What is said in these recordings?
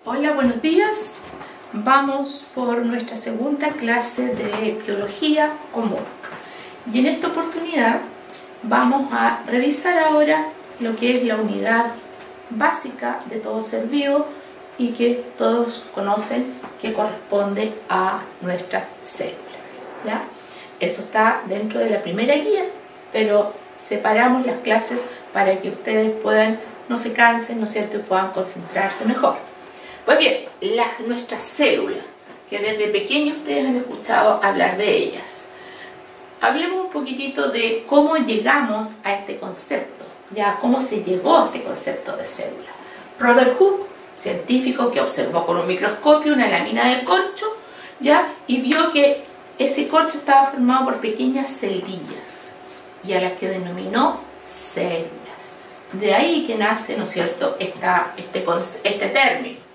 Hola, buenos días. Vamos por nuestra segunda clase de biología común. Y en esta oportunidad vamos a revisar ahora lo que es la unidad básica de todo ser vivo y que todos conocen, que corresponde a nuestras células, ¿ya? Esto está dentro de la primera guía, pero separamos las clases para que ustedes puedan, no se cansen, ¿no es cierto?, y puedan concentrarse mejor. Pues bien, nuestras células, que desde pequeños ustedes han escuchado hablar de ellas. Hablemos un poquitito de cómo llegamos a este concepto, ya cómo se llegó a este concepto de célula. Robert Hooke, científico que observó con un microscopio una lámina de corcho, ya, y vio que ese corcho estaba formado por pequeñas celdillas, y a las que denominó células. De ahí que nace, ¿no es cierto?, este término.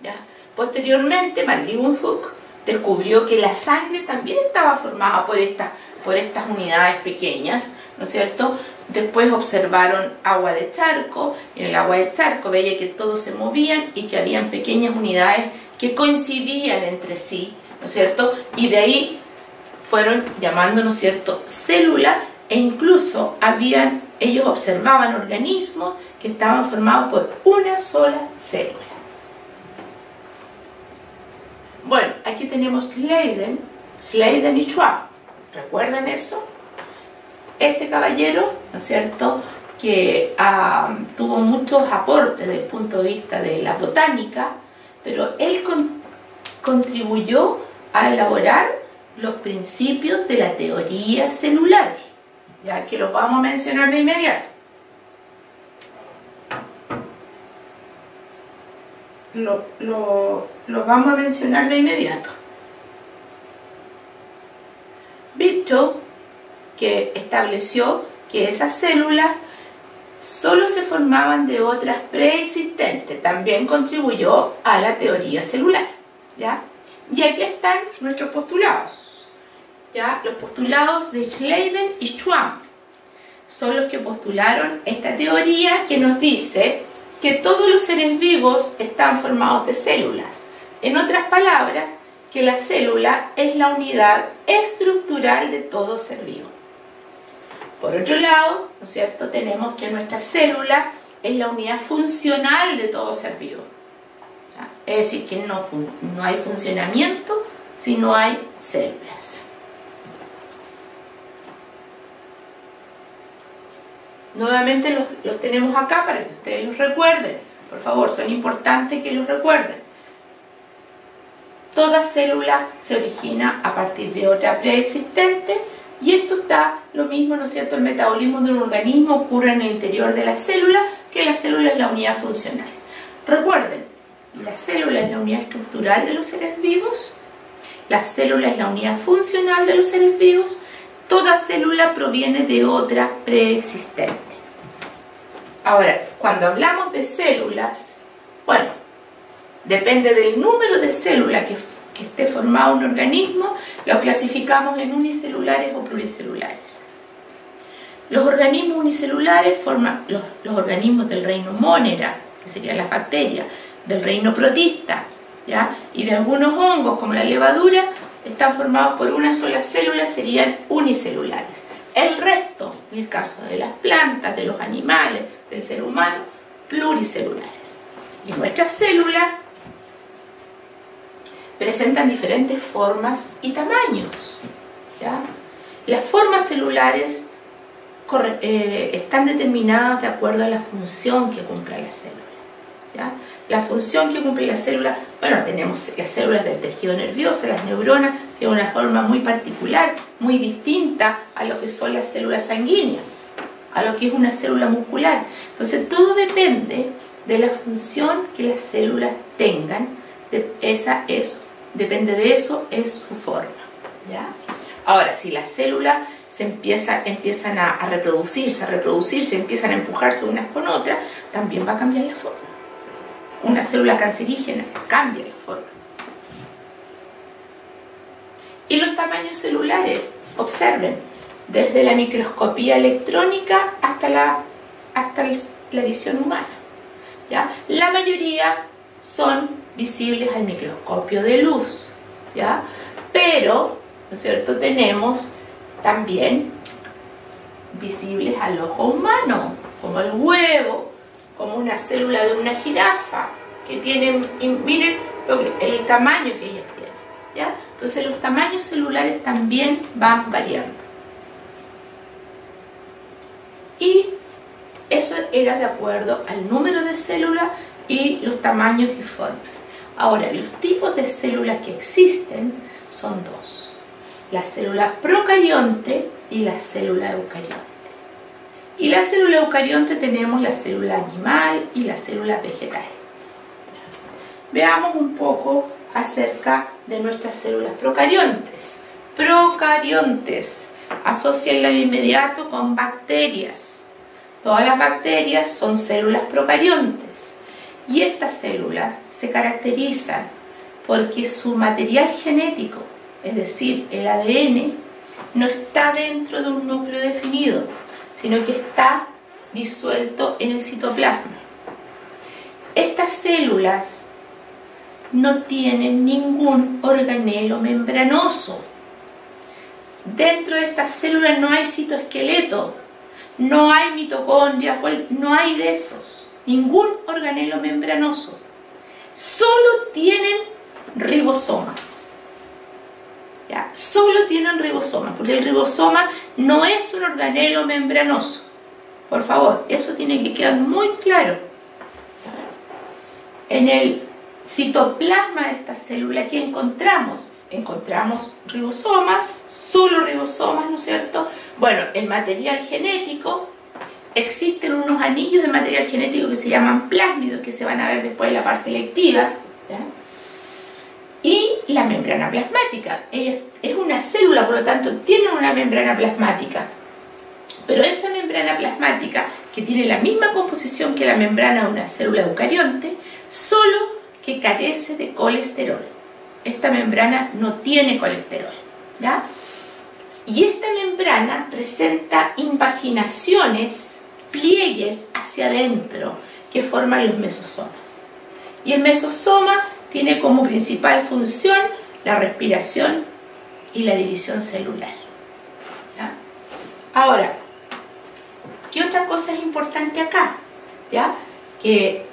¿Ya? Posteriormente, Leeuwenhoek descubrió que la sangre también estaba formada por estas unidades pequeñas, ¿no es cierto? Después observaron agua de charco. En el agua de charco veía que todos se movían y que habían pequeñas unidades que coincidían entre sí, ¿no es cierto? Y de ahí fueron llamando, ¿no es cierto?, célula, e incluso ellos observaban organismos que estaban formados por una sola célula. Bueno, aquí tenemos Schleiden y Schwab. ¿Recuerdan eso? Este caballero, ¿no es cierto?, que tuvo muchos aportes desde el punto de vista de la botánica, pero él contribuyó a elaborar los principios de la teoría celular, ya que los vamos a mencionar de inmediato. Lo vamos a mencionar de inmediato. Virchow, que estableció que esas células solo se formaban de otras preexistentes, también contribuyó a la teoría celular, ¿ya? Y aquí están nuestros postulados, ¿ya? Los postulados de Schleiden y Schwab son los que postularon esta teoría que nos dice que todos los seres vivos están formados de células. En otras palabras, que la célula es la unidad estructural de todo ser vivo. Por otro lado, ¿no es cierto?, tenemos que nuestra célula es la unidad funcional de todo ser vivo. ¿Ya? Es decir, que no hay funcionamiento si no hay células. Nuevamente los tenemos acá para que ustedes los recuerden. Por favor, son importantes que los recuerden. Toda célula se origina a partir de otra preexistente, y esto está lo mismo, ¿no es cierto? El metabolismo de un organismo ocurre en el interior de la célula, que la célula es la unidad funcional. Recuerden, la célula es la unidad estructural de los seres vivos, la célula es la unidad funcional de los seres vivos, toda célula proviene de otra preexistente. Ahora, cuando hablamos de células, bueno, depende del número de células que esté formado un organismo, los clasificamos en unicelulares o pluricelulares. Los organismos unicelulares forman los organismos del reino Monera, que serían las bacterias, del reino protista, ¿ya? Y de algunos hongos, como la levadura, están formados por una sola célula, serían unicelulares. El resto, en el caso de las plantas, de los animales, del ser humano, pluricelulares. Y nuestras células presentan diferentes formas y tamaños, ¿ya? Las formas celulares están determinadas de acuerdo a la función que cumple la célula, ¿ya? La función que cumple la célula, bueno, tenemos las células del tejido nervioso, las neuronas, tienen una forma muy particular, muy distinta a lo que son las células sanguíneas, a lo que es una célula muscular. Entonces, todo depende de la función que las células tengan, depende de eso, es su forma, ¿ya? Ahora, si las células empiezan a reproducirse, empiezan a empujarse unas con otras, también va a cambiar la forma. Una célula cancerígena cambia la forma. Y los tamaños celulares, observen, desde la microscopía electrónica hasta la visión humana, ¿ya? La mayoría son visibles al microscopio de luz, ¿ya? Pero, ¿no es cierto?, tenemos también visibles al ojo humano, como el huevo, como una célula de una jirafa, que tienen, miren el tamaño que ellas tienen, ¿ya? Entonces los tamaños celulares también van variando. Y eso era de acuerdo al número de células y los tamaños y formas. Ahora, los tipos de células que existen son dos: la célula procarionte y la célula eucarionte. Y la célula eucarionte tenemos la célula animal y la célula vegetal. Veamos un poco acerca de nuestras células procariontes. Procariontes, asócienla de inmediato con bacterias. Todas las bacterias son células procariontes. Y estas células se caracterizan porque su material genético, es decir, el ADN, no está dentro de un núcleo definido, sino que está disuelto en el citoplasma. Estas células no tienen ningún organelo membranoso. Dentro de estas células no hay citoesqueleto, no hay mitocondria, no hay de esos, ningún organelo membranoso. Solo tienen ribosomas. ¿Ya? Solo tienen ribosomas, porque el ribosoma no es un organelo membranoso. Por favor, eso tiene que quedar muy claro. En el citoplasma de esta célula, ¿qué encontramos? Encontramos ribosomas, solo ribosomas, ¿no es cierto? Bueno, el material genético, existen unos anillos de material genético que se llaman plásmidos, que se van a ver después en la parte lectiva, ¿ya? Y la membrana plasmática. Ella es una célula, por lo tanto, tiene una membrana plasmática. Pero esa membrana plasmática, que tiene la misma composición que la membrana de una célula eucarionte, solo que carece de colesterol. Esta membrana no tiene colesterol, ¿ya? Y esta membrana presenta invaginaciones, pliegues hacia adentro, que forman los mesosomas. Y el mesosoma tiene como principal función la respiración y la división celular, ¿ya? Ahora, ¿qué otra cosa es importante acá? ¿Ya? Que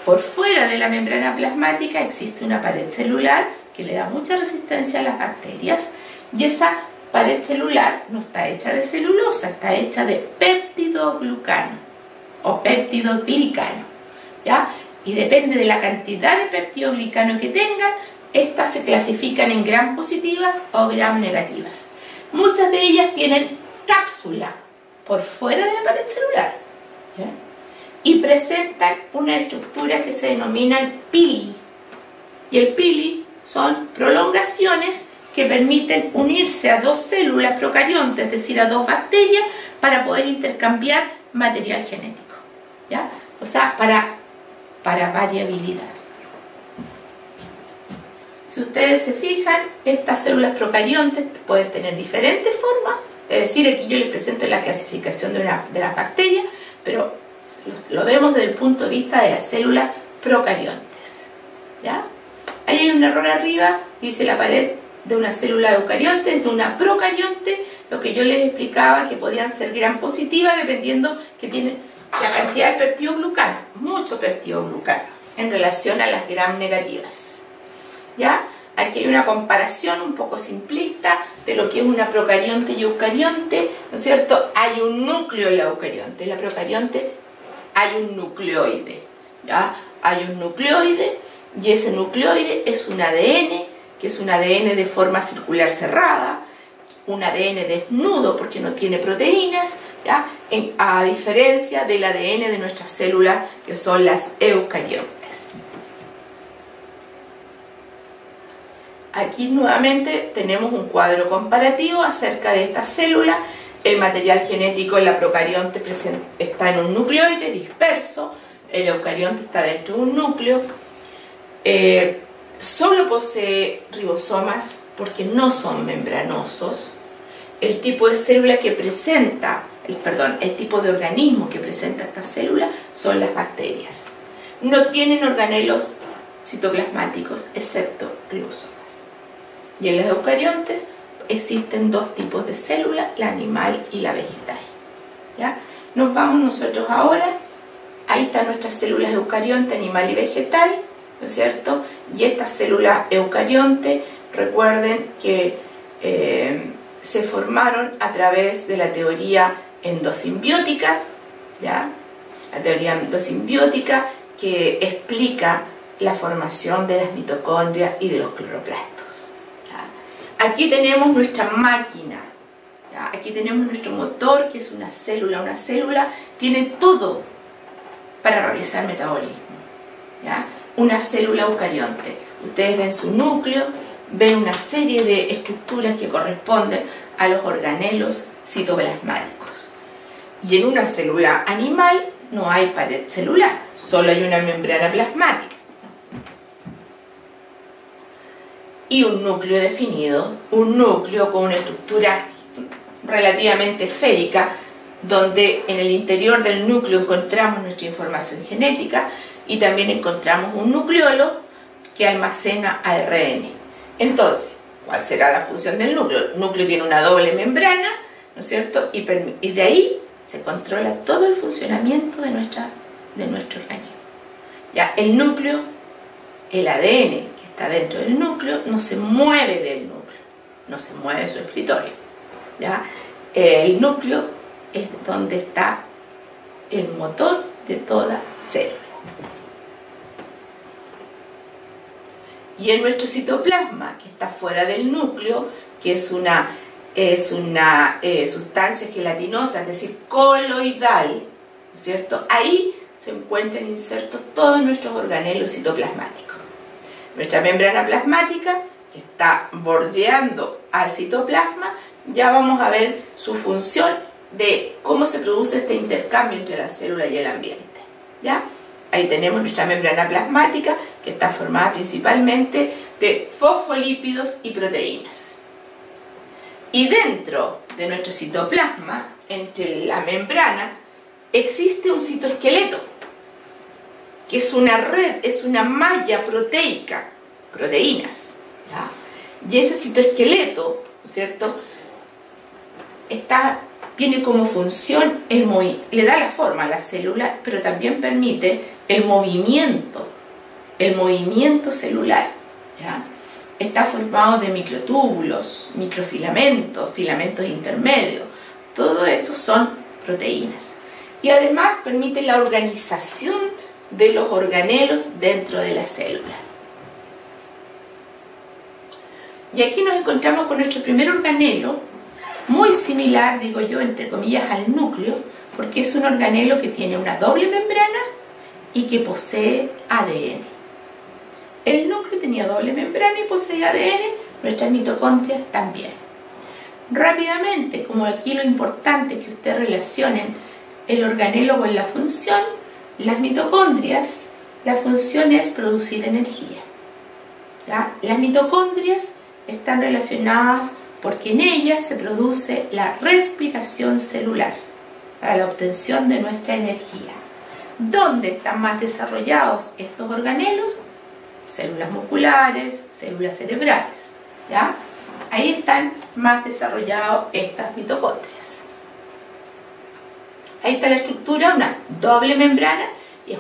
por fuera de la membrana plasmática existe una pared celular que le da mucha resistencia a las bacterias, y esa pared celular no está hecha de celulosa, está hecha de péptidoglucano o péptidoglicano, ¿ya? Y depende de la cantidad de péptidoglicano que tengan, estas se clasifican en gram positivas o gram negativas. Muchas de ellas tienen cápsula por fuera de la pared celular, ¿ya? Y presentan una estructura que se denomina el pili. Y el pili son prolongaciones que permiten unirse a dos células procariontes, es decir, a dos bacterias, para poder intercambiar material genético, ¿ya? O sea, para variabilidad. Si ustedes se fijan, estas células procariontes pueden tener diferentes formas, es decir, aquí yo les presento la clasificación de las bacterias, pero lo vemos desde el punto de vista de las células procariontes, ¿ya? Ahí hay un error arriba, dice la pared de una célula eucarionte, es de una procarionte, lo que yo les explicaba que podían ser gram positivas dependiendo que tienen la cantidad de peptidoglucano, mucho peptidoglucano, en relación a las gram negativas, ¿ya? Aquí hay una comparación un poco simplista de lo que es una procarionte y eucarionte, ¿no es cierto? Hay un núcleo en la eucarionte, en la procarionte hay un nucleoide, ¿ya? Hay un nucleoide, y ese nucleoide es un ADN, que es un ADN de forma circular cerrada, un ADN desnudo porque no tiene proteínas, ¿ya? A diferencia del ADN de nuestras células, que son las eucariontes. Aquí nuevamente tenemos un cuadro comparativo acerca de esta célula. El material genético en la procarionte está en un nucleoide disperso, el eucarionte está dentro de un núcleo. Solo posee ribosomas porque no son membranosos. El tipo de célula que presenta el tipo de organismo que presenta esta célula son las bacterias. No tienen organelos citoplasmáticos excepto ribosomas. Y en los eucariontes existen dos tipos de células, la animal y la vegetal. ¿Ya? Nos vamos nosotros ahora, ahí están nuestras células eucarionte, animal y vegetal, ¿no es cierto? Y estas células eucarionte, recuerden que se formaron a través de la teoría endosimbiótica, ¿ya? La teoría endosimbiótica que explica la formación de las mitocondrias y de los cloroplastos. ¿Ya? Aquí tenemos nuestra máquina, ¿ya? Aquí tenemos nuestro motor, que es una célula. Una célula tiene todo para realizar metabolismo, ¿ya? Una célula eucarionte. Ustedes ven su núcleo, ven una serie de estructuras que corresponden a los organelos citoplasmáticos. Y en una célula animal no hay pared celular, solo hay una membrana plasmática. Y un núcleo definido, un núcleo con una estructura relativamente esférica, donde en el interior del núcleo encontramos nuestra información genética y también encontramos un nucleolo que almacena ARN. Entonces, ¿cuál será la función del núcleo? El núcleo tiene una doble membrana, ¿no es cierto? Y de ahí se controla todo el funcionamiento de nuestro organismo. Ya, el núcleo, el ADN que está dentro del núcleo, no se mueve del núcleo, no se mueve de su escritorio. ¿Ya? El núcleo es donde está el motor de toda célula. Y en nuestro citoplasma, que está fuera del núcleo, que es una sustancia gelatinosa, es decir, coloidal, ¿no es cierto? Ahí se encuentran insertos todos nuestros organelos citoplasmáticos. Nuestra membrana plasmática, que está bordeando al citoplasma, ya vamos a ver su función de cómo se produce este intercambio entre la célula y el ambiente. ¿Ya? Ahí tenemos nuestra membrana plasmática, que está formada principalmente de fosfolípidos y proteínas. Y dentro de nuestro citoplasma, entre la membrana, existe un citoesqueleto, que es una red, es una malla proteica, proteínas. ¿Ya? Y ese citoesqueleto, ¿no es cierto?, tiene como función, le da la forma a la célula, pero también permite el movimiento celular. ¿Ya? Está formado de microtúbulos, microfilamentos, filamentos intermedios. Todo esto son proteínas. Y además permite la organización de los organelos dentro de la célula. Y aquí nos encontramos con nuestro primer organelo, muy similar, digo yo, entre comillas, al núcleo, porque es un organelo que tiene una doble membrana y que posee ADN. El núcleo tenía doble membrana y posee ADN, nuestras mitocondrias también. Rápidamente, como aquí lo importante es que ustedes relacionen el organelo con la función, las mitocondrias, la función es producir energía. ¿Ya? Las mitocondrias están relacionadas porque en ellas se produce la respiración celular para la obtención de nuestra energía. ¿Dónde están más desarrollados estos organelos? Células musculares, células cerebrales. ¿Ya? Ahí están más desarrolladas estas mitocondrias. Ahí está la estructura, una doble membrana. Y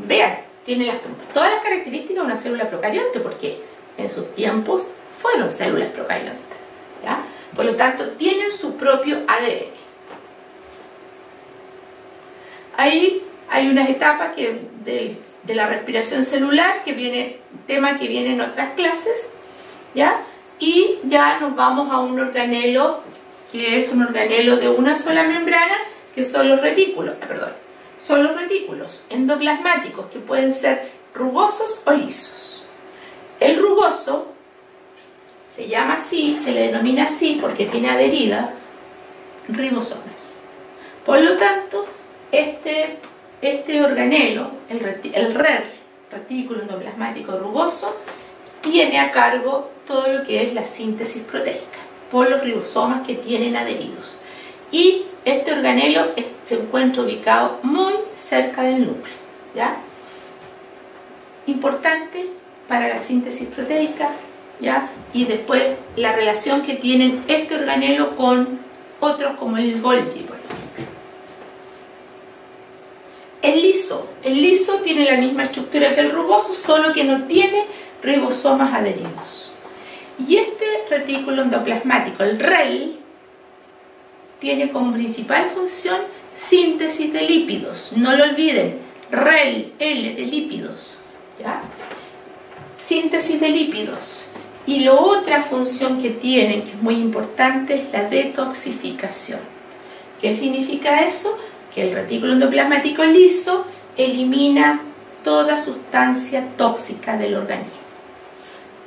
vean, tiene todas las características de una célula procarionte, porque en sus tiempos fueron células procariontes. ¿Ya? Por lo tanto, tienen su propio ADN. Ahí hay unas etapas de la respiración celular, tema que viene en otras clases, ¿ya? Y ya nos vamos a un organelo, que es un organelo de una sola membrana, que son los retículos, son los retículos endoplasmáticos, que pueden ser rugosos o lisos. El rugoso se llama así, se le denomina así porque tiene adherida ribosomas. Por lo tanto, este organelo, el retículo endoplasmático rugoso, tiene a cargo todo lo que es la síntesis proteica por los ribosomas que tienen adheridos. Y Este organelo se encuentra ubicado muy cerca del núcleo, ¿ya? Importante para la síntesis proteica, ¿ya? Y después la relación que tienen este organelo con otros como el Golgi, por ejemplo. El liso tiene la misma estructura que el rugoso, solo que no tiene ribosomas adheridos. Y este retículo endoplasmático, el REL, tiene como principal función síntesis de lípidos. No lo olviden, REL, L de lípidos, ¿ya? Síntesis de lípidos. Y la otra función que tienen, que es muy importante, es la detoxificación. ¿Qué significa eso? Que el retículo endoplasmático liso elimina toda sustancia tóxica del organismo.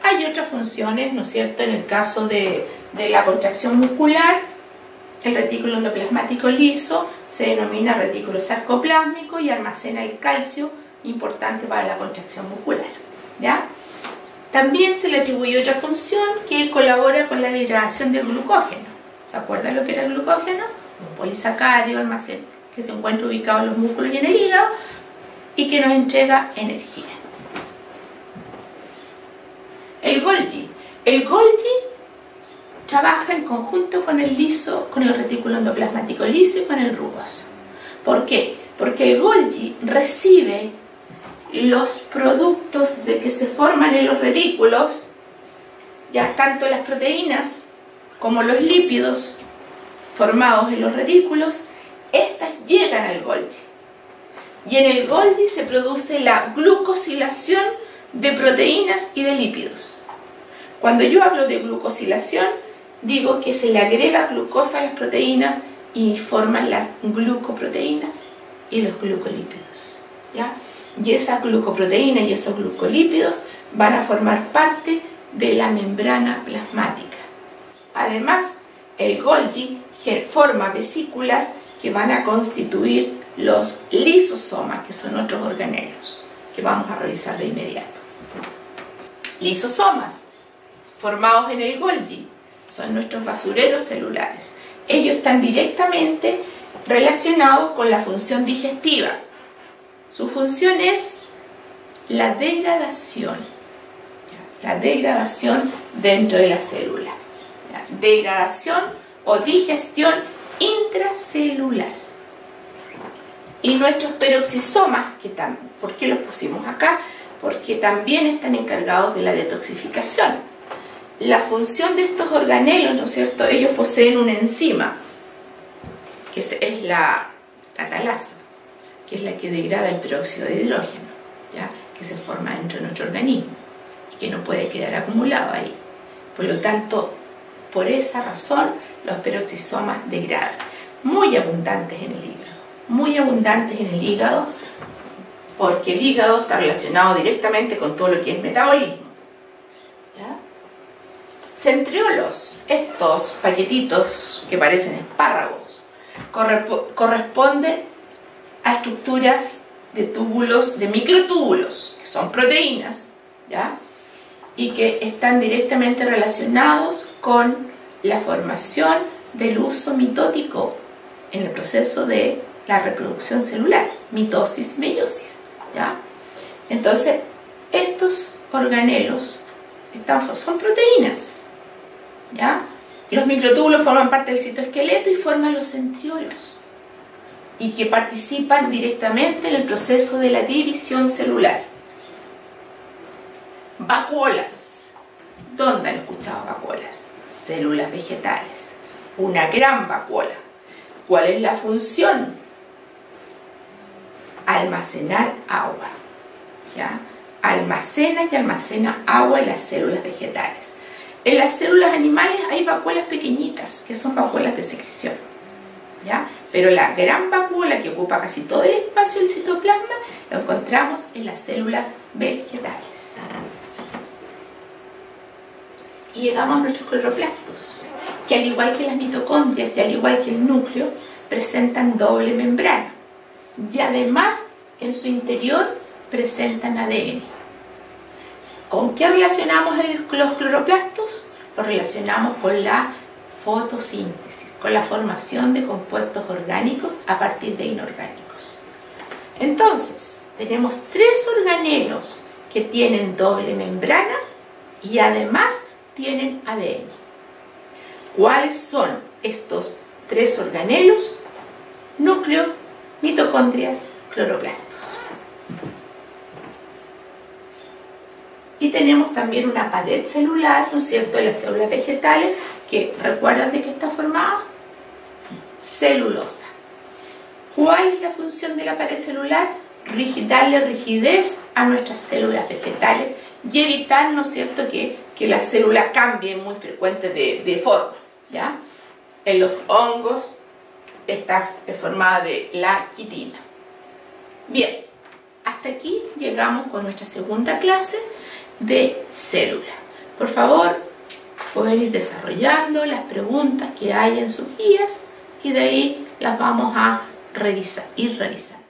Hay otras funciones, ¿no es cierto? En el caso de la contracción muscular, el retículo endoplasmático liso se denomina retículo sarcoplásmico y almacena el calcio importante para la contracción muscular, ¿ya? También se le atribuye otra función que colabora con la degradación del glucógeno. ¿Se acuerdan lo que era el glucógeno? Un polisacárido almacén que se encuentra ubicado en los músculos y en el hígado y que nos entrega energía. El Golgi trabaja en conjunto con el liso, con el retículo endoplasmático liso y con el rugoso. ¿Por qué? Porque el Golgi recibe los productos de que se forman en los retículos, ya tanto las proteínas como los lípidos formados en los retículos, estas llegan al Golgi. Y en el Golgi se produce la glucosilación de proteínas y de lípidos. Cuando yo hablo de glucosilación, digo que se le agrega glucosa a las proteínas y forman las glucoproteínas y los glucolípidos, ¿ya? Y esas glucoproteínas y esos glucolípidos van a formar parte de la membrana plasmática. Además, el Golgi forma vesículas que van a constituir los lisosomas, que son otros organelos que vamos a revisar de inmediato. Lisosomas, formados en el Golgi, son nuestros basureros celulares. Ellos están directamente relacionados con la función digestiva. Su función es la degradación dentro de la célula. Degradación o digestión intracelular. Y nuestros peroxisomas, ¿por qué los pusimos acá? Porque también están encargados de la detoxificación. La función de estos organelos, ¿no es cierto? Ellos poseen una enzima, que es la catalasa, que es la que degrada el peróxido de hidrógeno, ¿ya? Que se forma dentro de nuestro organismo y que no puede quedar acumulado ahí. Por lo tanto, por esa razón, los peroxisomas degradan. Muy abundantes en el hígado. Muy abundantes en el hígado, porque el hígado está relacionado directamente con todo lo que es metabolismo, ¿ya? Centriolos, estos paquetitos que parecen espárragos, corresponden a estructuras de túbulos, de microtúbulos, que son proteínas, ¿ya? Y que están directamente relacionados con la formación del uso mitótico en el proceso de la reproducción celular, mitosis, meiosis, ¿ya? Entonces, estos organelos son proteínas, ¿ya? Los microtúbulos forman parte del citoesqueleto y forman los centriolos, y que participan directamente en el proceso de la división celular. Vacuolas. ¿Dónde han escuchado vacuolas? Células vegetales. Una gran vacuola. ¿Cuál es la función? Almacenar agua, ¿ya? Almacena y almacena agua en las células vegetales. En las células animales hay vacuolas pequeñitas, que son vacuolas de secreción, ¿ya? Pero la gran vacuola que ocupa casi todo el espacio del citoplasma lo encontramos en las células vegetales. Y llegamos a nuestros cloroplastos, que al igual que las mitocondrias y al igual que el núcleo, presentan doble membrana. Y además, en su interior, presentan ADN. ¿Con qué relacionamos los cloroplastos? Los relacionamos con la fotosíntesis, con la formación de compuestos orgánicos a partir de inorgánicos. Entonces, tenemos 3 organelos que tienen doble membrana y además tienen ADN. ¿Cuáles son estos 3 organelos? Núcleo, mitocondrias, cloroplastos. Y tenemos también una pared celular, ¿no es cierto?, de las células vegetales, que ¿recuerdan de qué está formada? Celulosa. ¿Cuál es la función de la pared celular? Darle rigidez a nuestras células vegetales y evitar, ¿no es cierto?, que la célula cambie muy frecuente de forma, ¿ya? En los hongos está formada de la quitina. Bien, hasta aquí llegamos con nuestra segunda clase de célula. Por favor, pueden ir desarrollando las preguntas que hay en sus guías y de ahí las vamos a ir revisando.